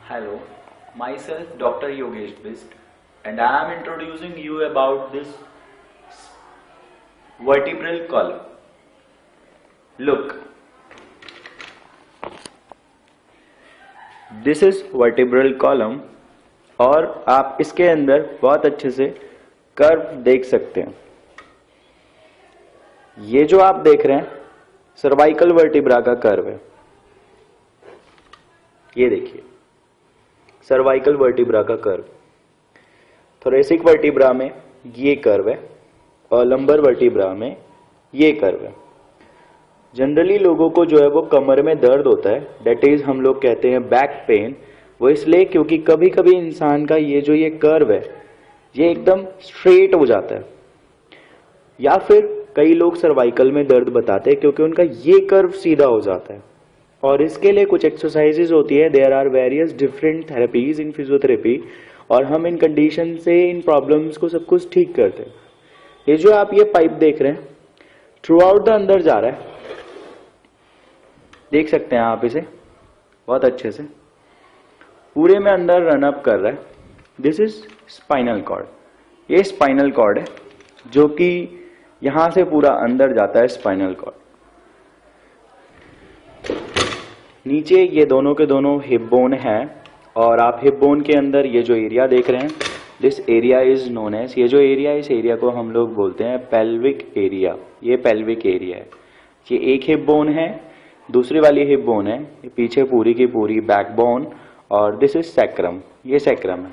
Hello, myself Dr. Yogesh Bist, and I am introducing you about this vertebral column. Look, this is vertebral column और आप इसके अंदर बहुत अच्छे से कर्व देख सकते हैं। ये जो आप देख रहे हैं सर्वाइकल वर्टिब्रा का कर्व है। ये देखिए सर्वाइकल वर्टिब्रा का कर्व, थोरेसिक वर्टिब्रा में ये कर्व है और लंबर वर्टिब्रा में ये कर्व है। जनरली लोगों को जो है वो कमर में दर्द होता है, डेट इज हम लोग कहते हैं बैक पेन। वो इसलिए क्योंकि कभी कभी इंसान का ये जो ये कर्व है ये एकदम स्ट्रेट हो जाता है, या फिर कई लोग सर्वाइकल में दर्द बताते हैं क्योंकि उनका ये कर्व सीधा हो जाता है। और इसके लिए कुछ एक्सरसाइजेज होती है। There are various different therapies in physiotherapy, और हम इन कंडीशन से इन प्रॉब्लम्स को सब कुछ ठीक करते हैं। ये जो आप ये पाइप देख रहे हैं थ्रू आउट द अंदर जा रहा है, देख सकते हैं आप इसे बहुत अच्छे से पूरे में अंदर रन अप कर रहा है। This is spinal cord. ये स्पाइनल कॉर्ड है जो कि यहां से पूरा अंदर जाता है स्पाइनल कॉर्ड। नीचे ये दोनों के दोनों हिप बोन है, और आप हिप बोन के अंदर ये जो एरिया देख रहे हैं this area is known as, ये जो एरिया इस एरिया को हम लोग बोलते हैं पेल्विक एरिया। ये पेल्विक एरिया है। ये एक हिप बोन है, दूसरी वाली हिप बोन है, ये पीछे पूरी की पूरी बैक बोन, और दिस इज सैक्रम। ये सैक्रम है,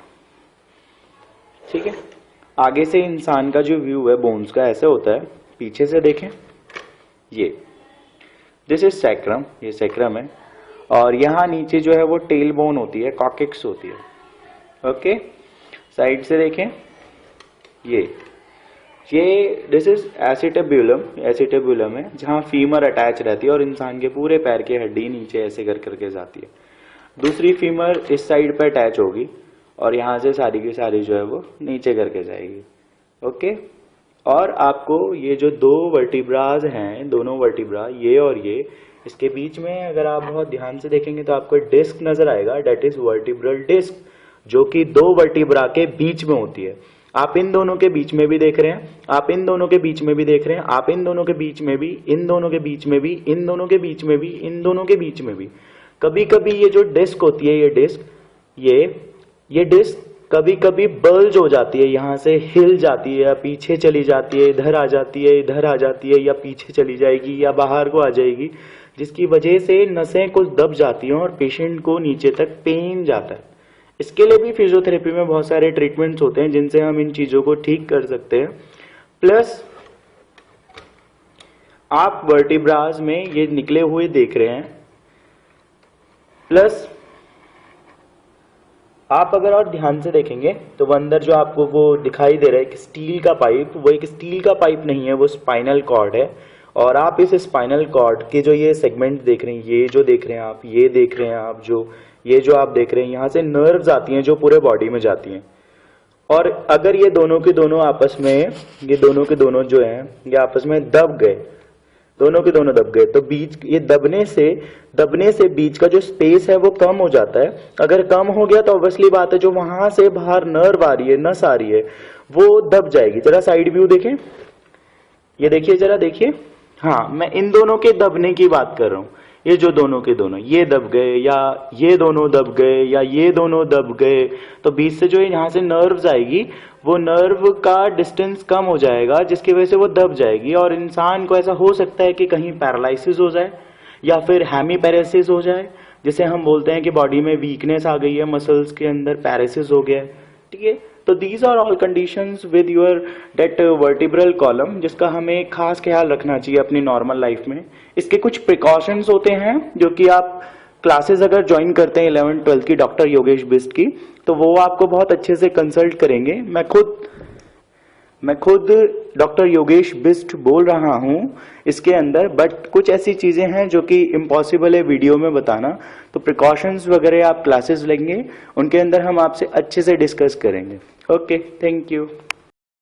ठीक है। आगे से इंसान का जो व्यू है बोन्स का ऐसे होता है, पीछे से देखें ये दिस इज सैक्रम, ये सैक्रम है। और यहाँ नीचे जो है वो टेल बोन होती है, कॉकेक्स होती है। ओके, साइड से देखें ये दिस इज एसिटेब्यूलम। एसिटेब्यूलम है जहाँ फीमर अटैच रहती है और इंसान के पूरे पैर की हड्डी नीचे ऐसे कर करके जाती है। दूसरी फीमर इस साइड पर अटैच होगी और यहाँ से सारी की सारी जो है वो नीचे करके जाएगी। ओके, और आपको ये जो दो वर्टिब्राज हैं, दोनों वर्टिब्रा ये और ये, इसके बीच में अगर आप बहुत ध्यान से देखेंगे तो आपको डिस्क नजर आएगा, डेट इज वर्टिब्रल डिस्क, जो कि दो वर्टिब्रा के बीच में होती है। आप इन दोनों के बीच में भी देख रहे हैं, आप इन दोनों के बीच में भी देख रहे हैं, आप इन दोनों के बीच में भी, इन दोनों के बीच में भी, इन दोनों के बीच में भी, इन दोनों के बीच में भी। कभी कभी ये जो डिस्क होती है, ये डिस्क, ये डिस्क कभी कभी बल्ज हो जाती है, यहाँ से हिल जाती है या पीछे चली जाती है, इधर आ जाती है, इधर आ जाती है, या पीछे चली जाएगी या बाहर को आ जाएगी, जिसकी वजह से नसें कुछ दब जाती हैं और पेशेंट को नीचे तक पेन जाता है। इसके लिए भी फिजियोथेरेपी में बहुत सारे ट्रीटमेंट्स होते हैं जिनसे हम इन चीजों को ठीक कर सकते हैं। प्लस आप वर्टिब्रास में ये निकले हुए देख रहे हैं, प्लस आप अगर और ध्यान से देखेंगे तो वो अंदर जो आपको वो दिखाई दे रहा है एक स्टील का पाइप, वो एक स्टील का पाइप नहीं है, वो स्पाइनल कॉर्ड है। और आप इस स्पाइनल कॉर्ड के जो ये सेगमेंट देख रहे हैं, ये जो देख रहे हैं आप, ये देख रहे हैं आप, ये जो आप देख रहे हैं, यहाँ से नर्व्स आती हैं जो पूरे बॉडी में जाती हैं। और अगर ये दोनों के दोनों आपस में, ये दोनों के दोनों जो हैं ये आपस में दब गए, दोनों के दोनों दब गए, तो बीच ये दबने से बीच का जो स्पेस है वो कम हो जाता है। अगर कम हो गया तो ऑब्वियसली बात है जो वहां से बाहर नर्व आ रही है, नस आ रही है, वो दब जाएगी। जरा साइड व्यू देखें, ये देखिए, जरा देखिए। हाँ, मैं इन दोनों के दबने की बात कर रहा हूँ। ये जो दोनों के दोनों ये दब गए, या ये दोनों दब गए, या ये दोनों दब गए, तो बीच से जो यहाँ से नर्व्स आएगी वो नर्व का डिस्टेंस कम हो जाएगा, जिसकी वजह से वो दब जाएगी। और इंसान को ऐसा हो सकता है कि कहीं पैरालिसिस हो जाए या फिर हेमीपैरेसिस हो जाए, जिसे हम बोलते हैं कि बॉडी में वीकनेस आ गई है, मसल्स के अंदर पैरेसिस हो गया है, ठीक है। तो these are all conditions with your that vertebral column, जिसका हमें खास ख्याल रखना चाहिए अपनी नॉर्मल लाइफ में। इसके कुछ प्रिकॉशंस होते हैं जो कि आप क्लासेस अगर ज्वाइन करते हैं 11th-12th की डॉक्टर योगेश बिस्ट की, तो वो आपको बहुत अच्छे से कंसल्ट करेंगे। मैं खुद डॉक्टर योगेश बिस्ट बोल रहा हूं इसके अंदर, बट कुछ ऐसी चीजें हैं जो कि इम्पॉसिबल है वीडियो में बताना। तो प्रिकॉशंस वगैरह आप क्लासेस लेंगे, उनके अंदर हम आपसे अच्छे से डिस्कस करेंगे। Okay, thank you.